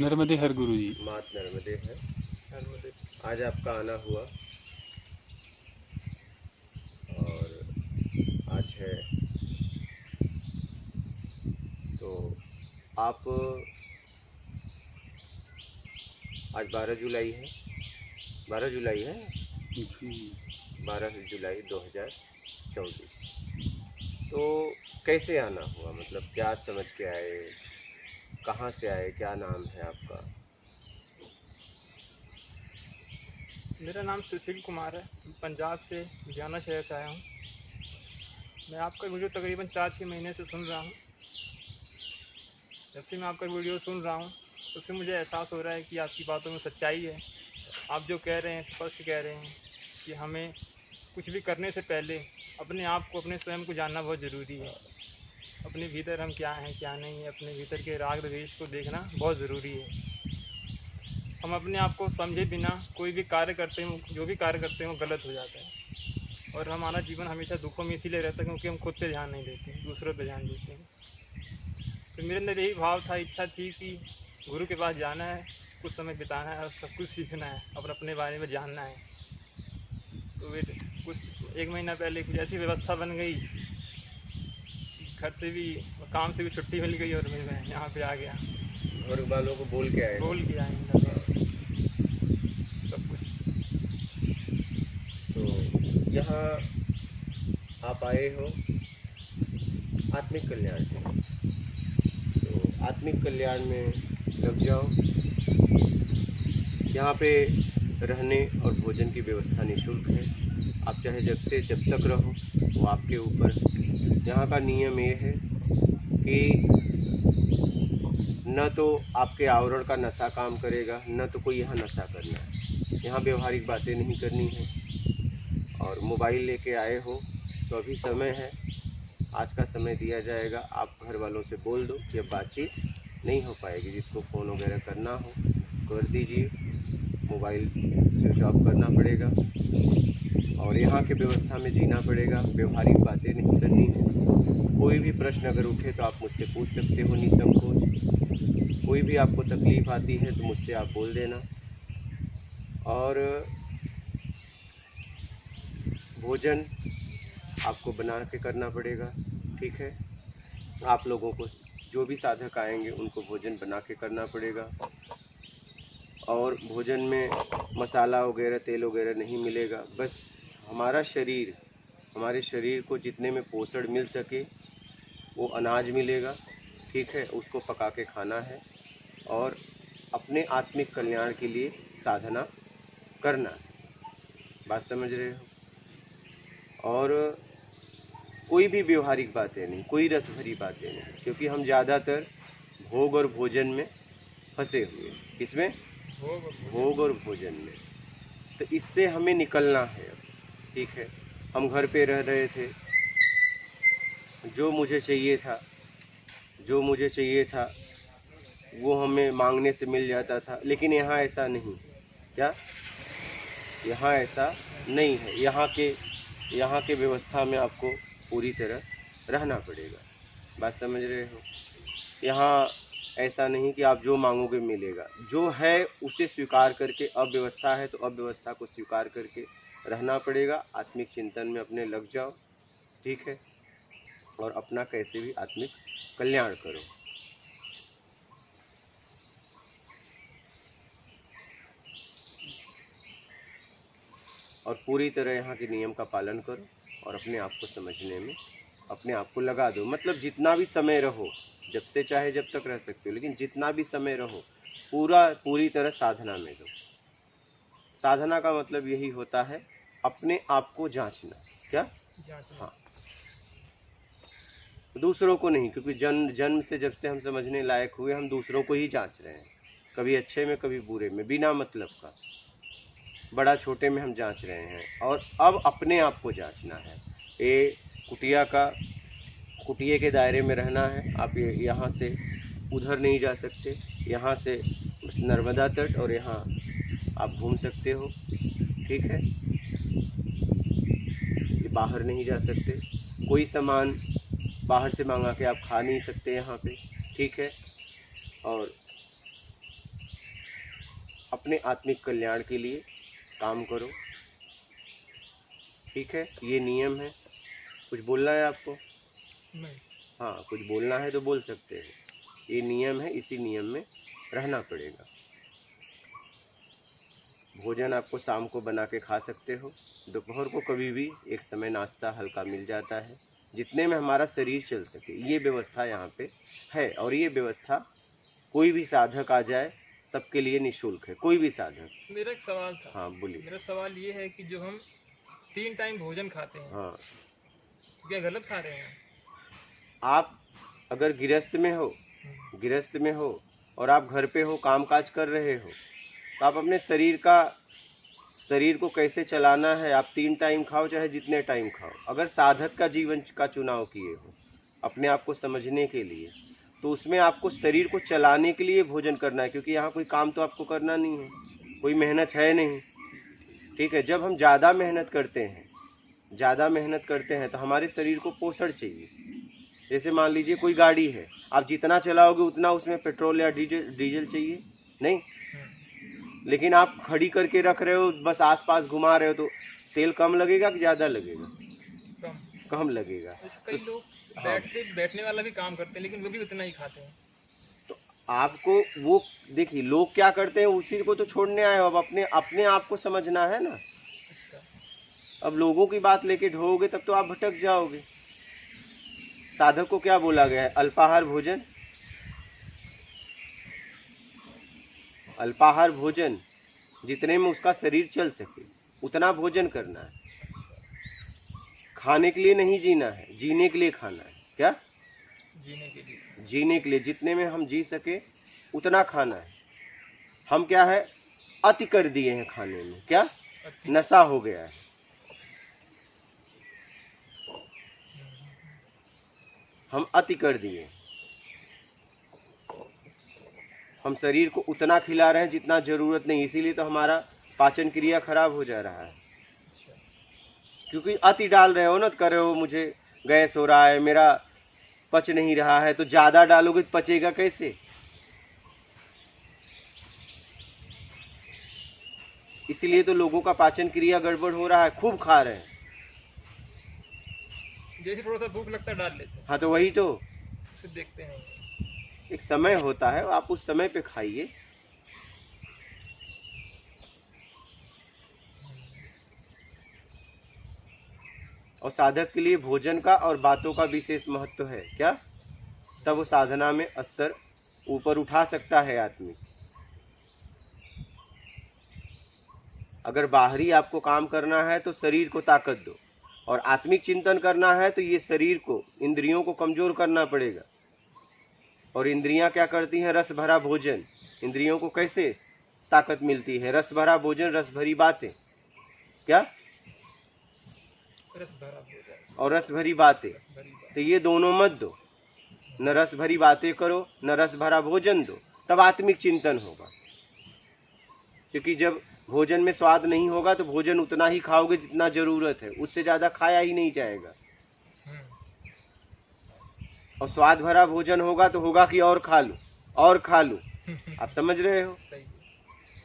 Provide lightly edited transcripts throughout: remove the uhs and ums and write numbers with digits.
नर्मदे हर गुरु जी। मात नर्मदे है। नर्मदे। आज आपका आना हुआ और आज है तो आप आज 12 जुलाई है। 12 जुलाई है, जी 12 जुलाई 2024। तो कैसे आना हुआ, मतलब क्या समझ के आए, कहाँ से आए, क्या नाम है आपका? मेरा नाम सुशील कुमार है। मैं पंजाब से लुधियाना शहर से आया हूँ। मैं आपका वीडियो तकरीबन 4-6 महीने से सुन रहा हूँ। जब से मैं आपका वीडियो सुन रहा हूँ उससे मुझे एहसास हो रहा है कि आपकी बातों में सच्चाई है। आप जो कह रहे हैं स्पष्ट कह रहे हैं कि हमें कुछ भी करने से पहले अपने आप को, अपने स्वयं को जानना बहुत ज़रूरी है। अपने भीतर हम क्या हैं क्या नहीं है, अपने भीतर के राग द्वेष को देखना बहुत ज़रूरी है। हम अपने आप को समझे बिना कोई भी कार्य करते हैं, जो भी कार्य करते हैं वो गलत हो जाता है। और हमारा जीवन हमेशा दुखों में इसीलिए रहता है क्योंकि हम खुद पे ध्यान नहीं देते, दूसरों पे ध्यान देते हैं। तो मेरे अंदर यही भाव था, इच्छा थी कि गुरु के पास जाना है, कुछ समय बिताना है और सब कुछ सीखना है और अपने बारे में जानना है। तो वे कुछ 1 महीना पहले कुछ ऐसी व्यवस्था बन गई, घर से भी काम से भी छुट्टी मिल गई और मैं यहाँ पे आ गया। घर वालों को बोल के आए? बोल के आएंगे सब कुछ। तो यहाँ आप आए हो आत्मिक कल्याण के लिए, तो आत्मिक कल्याण में लग जाओ। यहाँ पे रहने और भोजन की व्यवस्था निःशुल्क है। आप चाहे जब से जब तक रहो, वो आपके ऊपर। यहाँ का नियम ये है कि न तो आपके आवरण का नशा काम करेगा, न तो कोई यहाँ नशा करना है। यहाँ व्यवहारिक बातें नहीं करनी है। और मोबाइल लेके आए हो तो अभी समय है, आज का समय दिया जाएगा। आप घर वालों से बोल दो कि अब बातचीत नहीं हो पाएगी। जिसको फ़ोन वगैरह करना हो कर दीजिए, मोबाइल स्विच ऑफ करना पड़ेगा और यहाँ के व्यवस्था में जीना पड़ेगा। व्यवहारिक बातें नहीं करनी है। कोई भी प्रश्न अगर उठे तो आप मुझसे पूछ सकते हो निसंकोच। कोई भी आपको तकलीफ़ आती है तो मुझसे आप बोल देना। और भोजन आपको बना के करना पड़ेगा, ठीक है। आप लोगों को जो भी साधक आएंगे उनको भोजन बना के करना पड़ेगा। और भोजन में मसाला वगैरह, तेल वगैरह नहीं मिलेगा। बस हमारा शरीर, हमारे शरीर को जितने में पोषण मिल सके वो अनाज मिलेगा, ठीक है। उसको पका के खाना है और अपने आत्मिक कल्याण के लिए साधना करना है। बात समझ रहे हो? और कोई भी व्यवहारिक बातें नहीं, कोई रस भरी बातें नहीं, क्योंकि हम ज़्यादातर भोग और भोजन में फंसे हुए हैं। किसमें? भोग और भोजन में। तो इससे हमें निकलना है अब, ठीक है। हम घर पे रह रहे थे, जो मुझे चाहिए था वो हमें मांगने से मिल जाता था। लेकिन यहाँ ऐसा नहीं। क्या? यहाँ ऐसा नहीं है। यहाँ के व्यवस्था में आपको पूरी तरह रहना पड़ेगा। बात समझ रहे हो? यहाँ ऐसा नहीं कि आप जो मांगोगे मिलेगा। जो है उसे स्वीकार करके, अव्यवस्था है तो अव्यवस्था को स्वीकार करके रहना पड़ेगा। आत्मिक चिंतन में अपने लग जाओ, ठीक है। और अपना कैसे भी आत्मिक कल्याण करो। और पूरी तरह यहाँ के नियम का पालन करो और अपने आप को समझने में अपने आप को लगा दो। मतलब जितना भी समय रहो, जब से चाहे जब तक रह सकते हो, लेकिन जितना भी समय रहो पूरी तरह साधना में दो। साधना का मतलब यही होता है अपने आप को जांचना। क्या? हाँ, दूसरों को नहीं, क्योंकि जन्म से जब से हम समझने लायक हुए हम दूसरों को ही जांच रहे हैं, कभी अच्छे में कभी बुरे में, बिना मतलब का। बड़ा छोटे में हम जांच रहे हैं और अब अपने आप को जांचना है। ये कुटिये के दायरे में रहना है। आप यहाँ से उधर नहीं जा सकते, यहाँ से नर्मदा तट और यहाँ आप घूम सकते हो, ठीक है। ये बाहर नहीं जा सकते। कोई सामान बाहर से मंगा के आप खा नहीं सकते यहाँ पे, ठीक है। और अपने आत्मिक कल्याण के लिए काम करो। ठीक है, ये नियम है। कुछ बोलना है आपको? नहीं। हाँ, कुछ बोलना है तो बोल सकते हैं। ये नियम है, इसी नियम में रहना पड़ेगा। भोजन आपको शाम को बना के खा सकते हो, दोपहर को कभी भी एक समय नाश्ता हल्का मिल जाता है, जितने में हमारा शरीर चल सके। ये व्यवस्था यहाँ पे है, और ये व्यवस्था कोई भी साधक आ जाए सबके लिए निःशुल्क है, कोई भी साधक। मेरा एक सवाल था। हाँ बोलिए। मेरा सवाल ये है कि जो हम 3 टाइम भोजन खाते हैं, हाँ, क्या गलत खा रहे हैं? आप अगर गृहस्थ में हो और आप घर पे हो, काम काज कर रहे हो, तो आप अपने शरीर को कैसे चलाना है, आप 3 टाइम खाओ चाहे जितने टाइम खाओ। अगर साधक का जीवन का चुनाव किए हो अपने आप को समझने के लिए, तो उसमें आपको शरीर को चलाने के लिए भोजन करना है, क्योंकि यहाँ कोई काम तो आपको करना नहीं है, कोई मेहनत है नहीं। ठीक है, जब हम ज़्यादा मेहनत करते हैं तो हमारे शरीर को पोषण चाहिए। जैसे मान लीजिए कोई गाड़ी है, आप जितना चलाओगे उतना उसमें पेट्रोल या डीजल चाहिए नहीं, लेकिन आप खड़ी करके रख रहे हो, बस आसपास घुमा रहे हो, तो तेल कम लगेगा कि ज़्यादा लगेगा? कम लगेगा। कई लोग बैठने वाला भी काम करते हैं, लेकिन वो भी उतना ही खाते हैं। तो आपको वो देखिए, लोग क्या करते हैं, उसी को तो छोड़ने आए हो। अब अपने आप को समझना है ना। अब लोगों की बात लेके ढोओगे तब तो आप भटक जाओगे। साधक को क्या बोला गया है? अल्पाहार भोजन, जितने में उसका शरीर चल सके उतना भोजन करना है। खाने के लिए नहीं जीना है, जीने के लिए खाना है। क्या? जीने के लिए जितने में हम जी सके उतना खाना है। हम क्या है, अति कर दिए हैं खाने में। क्या? नशा हो गया है। हम अति कर दिए, हम शरीर को उतना खिला रहे हैं जितना जरूरत नहीं, इसीलिए तो हमारा पाचन क्रिया खराब हो जा रहा है। क्योंकि अति डाल रहे हो ना, कर रहे हो, मुझे गैस हो रहा है, मेरा पच नहीं रहा है, तो ज्यादा डालोगे तो पचेगा कैसे? इसीलिए तो लोगों का पाचन क्रिया गड़बड़ हो रहा है, खूब खा रहे हैं। जैसे थोड़ा सा भूख लगता है डाल लेते हैं। हाँ, तो वही तो फिर देखते हैं। एक समय होता है, आप उस समय पे खाइए। और साधक के लिए भोजन का और बातों का विशेष महत्व है। क्या? तब वो साधना में स्तर ऊपर उठा सकता है आदमी। अगर बाहरी आपको काम करना है तो शरीर को ताकत दो, और आत्मिक चिंतन करना है तो ये शरीर को, इंद्रियों को कमजोर करना पड़ेगा। और इंद्रियां क्या करती हैं? रस भरा भोजन। इंद्रियों को कैसे ताकत मिलती है? रस भरा भोजन, रस भरी बातें। क्या? रस भरा भोजन और रस भरी बातें। तो ये दोनों मत दो, न रस भरी बातें करो न रस भरा भोजन दो, तब आत्मिक चिंतन होगा। क्योंकि जब भोजन में स्वाद नहीं होगा तो भोजन उतना ही खाओगे जितना जरूरत है, उससे ज्यादा खाया ही नहीं जाएगा। और स्वाद भरा भोजन होगा तो होगा कि और खा लूं, और खा लूं। आप समझ रहे हो?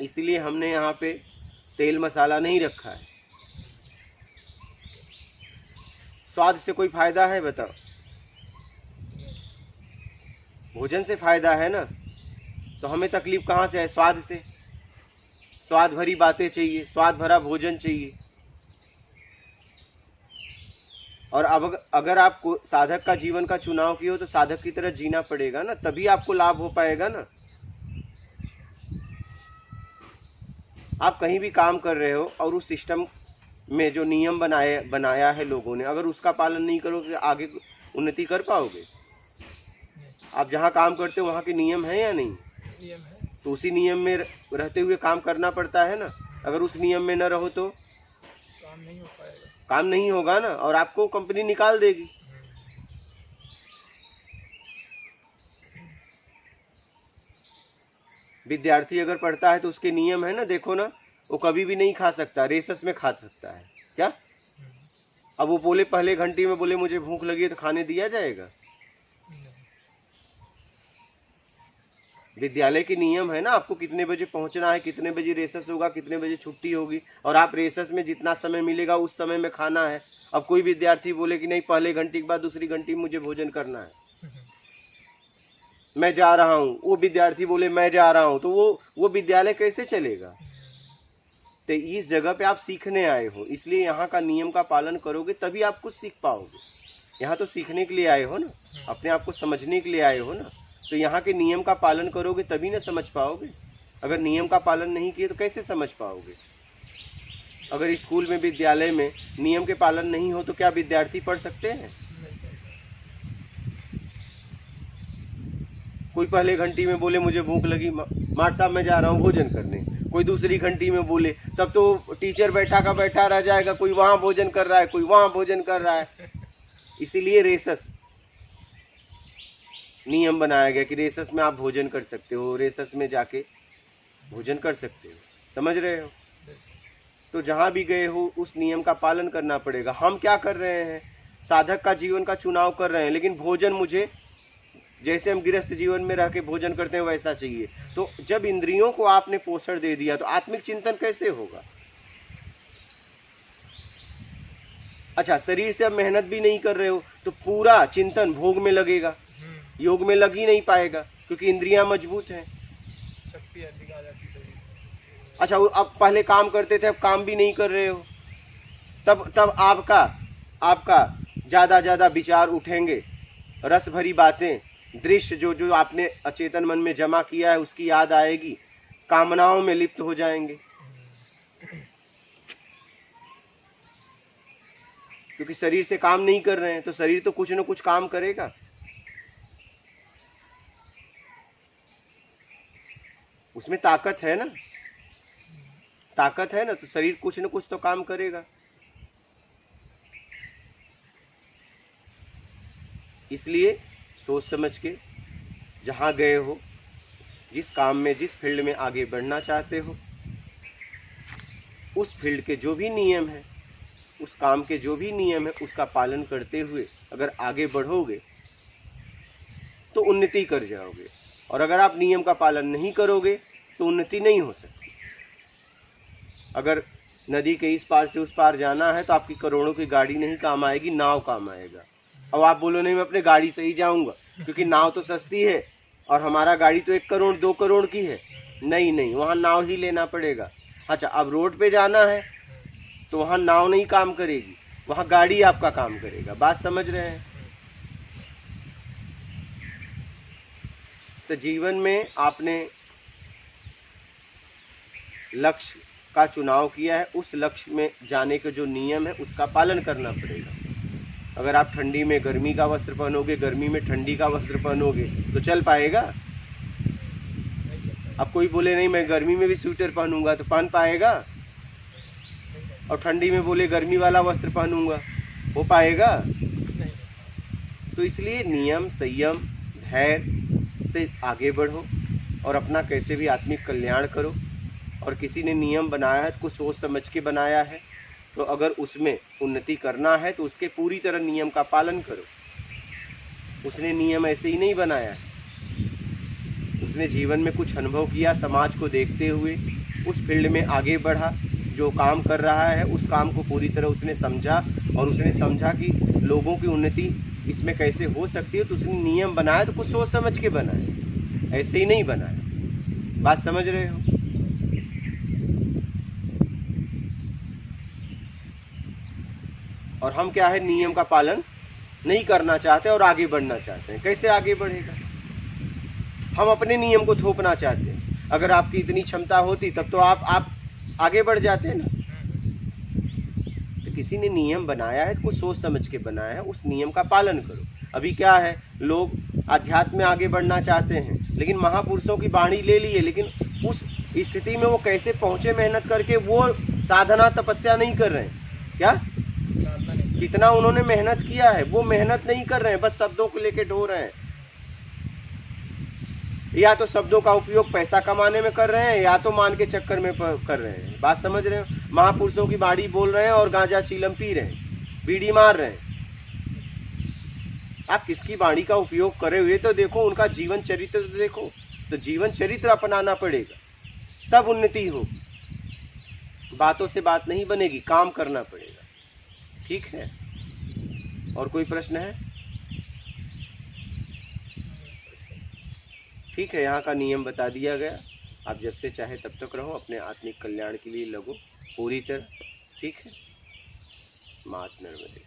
इसलिए हमने यहाँ पे तेल मसाला नहीं रखा है। स्वाद से कोई फायदा है? बताओ। भोजन से फायदा है ना, तो हमें तकलीफ कहाँ से है? स्वाद से। स्वाद भरी बातें चाहिए, स्वाद भरा भोजन चाहिए। और अब अगर आप साधक का जीवन का चुनाव किए हो तो साधक की तरह जीना पड़ेगा ना, तभी आपको लाभ हो पाएगा ना। आप कहीं भी काम कर रहे हो और उस सिस्टम में जो नियम बनाया है लोगों ने, अगर उसका पालन नहीं करोगे आगे उन्नति कर पाओगे? आप जहाँ काम करते हो वहाँ के नियम है या नहीं? नियम है। तो उसी नियम में रहते हुए काम करना पड़ता है ना। अगर उस नियम में न रहो तो काम नहीं हो पाएगा, काम नहीं होगा ना, और आपको कंपनी निकाल देगी। विद्यार्थी अगर पढ़ता है तो उसके नियम है ना, देखो ना, वो कभी भी नहीं खा सकता, रेसस में खा सकता है। क्या? अब वो बोले पहले घंटे में बोले मुझे भूख लगी है, तो खाने दिया जाएगा? विद्यालय के नियम है ना, आपको कितने बजे पहुंचना है, कितने बजे रेसेस होगा, कितने बजे छुट्टी होगी, और आप रेसेस में जितना समय मिलेगा उस समय में खाना है। अब कोई विद्यार्थी बोले कि नहीं पहले घंटे के बाद दूसरी घंटी में मुझे भोजन करना है, मैं जा रहा हूँ, वो विद्यार्थी बोले मैं जा रहा हूँ, तो वो विद्यालय कैसे चलेगा? तो इस जगह पे आप सीखने आए हो, इसलिए यहाँ का नियम का पालन करोगे तभी आप कुछ सीख पाओगे। यहाँ तो सीखने के लिए आए हो ना, अपने आप को समझने के लिए आए हो ना, तो यहाँ के नियम का पालन करोगे तभी ना समझ पाओगे। अगर नियम का पालन नहीं किए तो कैसे समझ पाओगे? अगर स्कूल में, विद्यालय में नियम के पालन नहीं हो तो क्या विद्यार्थी पढ़ सकते हैं? कोई पहले घंटी में बोले मुझे भूख लगी, मास्टर साहब मैं जा रहा हूँ भोजन करने, कोई दूसरी घंटी में बोले, तब तो टीचर बैठा का बैठा रह जाएगा, कोई वहाँ भोजन कर रहा है, कोई वहाँ भोजन कर रहा है। इसीलिए रेसस नियम बनाया गया कि रेसस में आप भोजन कर सकते हो, रेसस में जाके भोजन कर सकते हो। समझ रहे हो? तो जहाँ भी गए हो उस नियम का पालन करना पड़ेगा। हम क्या कर रहे हैं? साधक का जीवन का चुनाव कर रहे हैं, लेकिन भोजन मुझे जैसे हम गृहस्थ जीवन में रह के भोजन करते हैं वैसा चाहिए। तो जब इंद्रियों को आपने पोषण दे दिया तो आत्मिक चिंतन कैसे होगा? अच्छा, शरीर से अब मेहनत भी नहीं कर रहे हो तो पूरा चिंतन भोग में लगेगा, योग में लग ही नहीं पाएगा, क्योंकि इंद्रियां मजबूत हैं, शक्ति अधिक आ जाती है। अच्छा, अब पहले काम करते थे, अब काम भी नहीं कर रहे हो, तब आपका ज्यादा विचार उठेंगे, रस भरी बातें, दृश्य जो आपने अचेतन मन में जमा किया है उसकी याद आएगी, कामनाओं में लिप्त हो जाएंगे, क्योंकि शरीर से काम नहीं कर रहे हैं तो शरीर तो कुछ न कुछ काम करेगा। उसमें ताकत है ना, ताकत है ना, तो शरीर कुछ न कुछ तो काम करेगा। इसलिए सोच समझ के जहां गए हो, जिस काम में, जिस फील्ड में आगे बढ़ना चाहते हो, उस फील्ड के जो भी नियम है, उस काम के जो भी नियम है, उसका पालन करते हुए अगर आगे बढ़ोगे तो उन्नति कर जाओगे। और अगर आप नियम का पालन नहीं करोगे तो उन्नति नहीं हो सकती। अगर नदी के इस पार से उस पार जाना है तो आपकी करोड़ों की गाड़ी नहीं काम आएगी, नाव काम आएगा। अब आप बोलो नहीं मैं अपने गाड़ी से ही जाऊंगा क्योंकि नाव तो सस्ती है और हमारा गाड़ी तो 1 करोड़ 2 करोड़ की है। नहीं, वहाँ नाव ही लेना पड़ेगा। अच्छा, अब रोड पे जाना है तो वहाँ नाव नहीं काम करेगी, वहाँ गाड़ी आपका काम करेगा। बात समझ रहे हैं? तो जीवन में आपने लक्ष्य का चुनाव किया है, उस लक्ष्य में जाने के जो नियम है उसका पालन करना पड़ेगा। अगर आप ठंडी में गर्मी का वस्त्र पहनोगे, गर्मी में ठंडी का वस्त्र पहनोगे तो चल पाएगा? अब कोई बोले नहीं मैं गर्मी में भी स्वेटर पहनूंगा तो पहन पाएगा? और ठंडी में बोले गर्मी वाला वस्त्र पहनूंगा, हो पाएगा? तो इसलिए नियम, संयम, धैर्य से आगे बढ़ो और अपना कैसे भी आत्मिक कल्याण करो। और किसी ने नियम बनाया है तो कुछ सोच समझ के बनाया है, तो अगर उसमें उन्नति करना है तो उसके पूरी तरह नियम का पालन करो। उसने नियम ऐसे ही नहीं बनाया है, उसने जीवन में कुछ अनुभव किया, समाज को देखते हुए उस फील्ड में आगे बढ़ा, जो काम कर रहा है उस काम को पूरी तरह उसने समझा और उसने समझा कि लोगों की उन्नति इसमें कैसे हो सकती है, तो उसने नियम बनाया तो कुछ सोच समझ के बनाया, ऐसे ही नहीं बनाया। बात समझ रहे हो? और हम क्या है, नियम का पालन नहीं करना चाहते और आगे बढ़ना चाहते हैं। कैसे आगे बढ़ेगा? हम अपने नियम को थोपना चाहते हैं। अगर आपकी इतनी क्षमता होती तब तो आप आगे बढ़ जाते ना। तो किसी ने नियम बनाया है तो कुछ सोच समझ के बनाया है, उस नियम का पालन करो। अभी क्या है, लोग अध्यात्म में आगे बढ़ना चाहते हैं लेकिन महापुरुषों की वाणी ले लिए, लेकिन उस स्थिति में वो कैसे पहुंचे मेहनत करके, वो साधना तपस्या नहीं कर रहे हैं। क्या कितना उन्होंने मेहनत किया है, वो मेहनत नहीं कर रहे हैं, बस शब्दों को लेके ढो रहे हैं। या तो शब्दों का उपयोग पैसा कमाने में कर रहे हैं या तो मान के चक्कर में कर रहे हैं। बात समझ रहे हो? महापुरुषों की बाड़ी बोल रहे हैं और गांजा चीलम पी रहे हैं, बीड़ी मार रहे हैं। आप किसकी बाणी का उपयोग करे हुए तो देखो, उनका जीवन चरित्र तो देखो। तो जीवन चरित्र अपनाना पड़ेगा, तब उन्नति होगी। बातों से बात नहीं बनेगी, काम करना पड़ेगा। ठीक है, और कोई प्रश्न है? ठीक है, यहाँ का नियम बता दिया गया। आप जब से चाहे तब तक रहो, अपने आत्मिक कल्याण के लिए लगो पूरी तरह। ठीक है, मात नर्मदे।